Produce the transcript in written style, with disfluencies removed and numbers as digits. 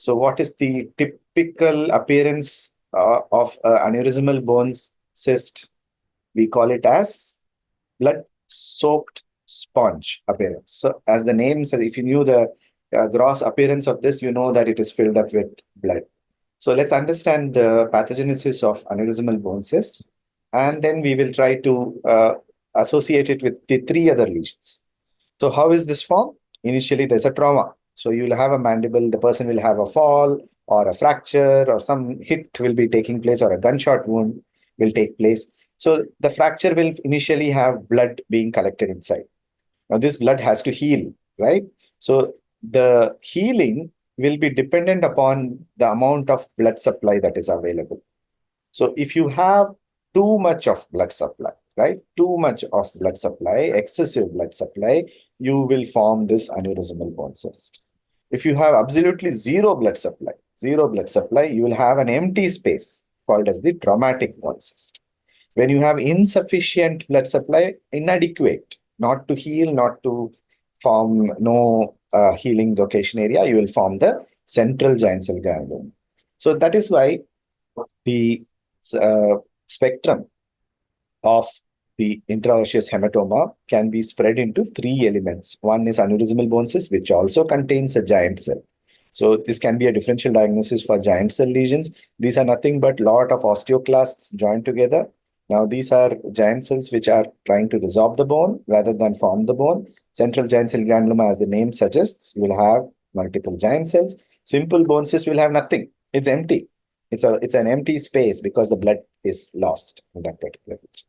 So what is the typical appearance of aneurysmal bone cyst? We call it as blood-soaked sponge appearance. So as the name says, if you knew the gross appearance of this, you know that it is filled up with blood. So let's understand the pathogenesis of aneurysmal bone cyst, and then we will try to associate it with the three other lesions. So how is this formed? Initially, there's a trauma. So you will have a mandible, the person will have a fall or a fracture or some hit will be taking place or a gunshot wound will take place. So the fracture will initially have blood being collected inside. Now this blood has to heal, right? So the healing will be dependent upon the amount of blood supply that is available. So if you have too much of blood supply, right? Too much of blood supply, excessive blood supply, you will form this aneurysmal bone cyst. If you have absolutely zero blood supply, you will have an empty space called as the traumatic bone cyst. When you have insufficient blood supply, inadequate, not to heal, not to form no healing location area, you will form the central giant cell granuloma. So that is why the spectrum of the intraosseous hematoma can be spread into three elements. One is aneurysmal bone cyst, which also contains a giant cell. So this can be a differential diagnosis for giant cell lesions. These are nothing but lot of osteoclasts joined together. Now these are giant cells which are trying to resorb the bone rather than form the bone. Central giant cell granuloma, as the name suggests, will have multiple giant cells. Simple bone cyst will have nothing. It's empty. It's an empty space because the blood is lost in that particular region.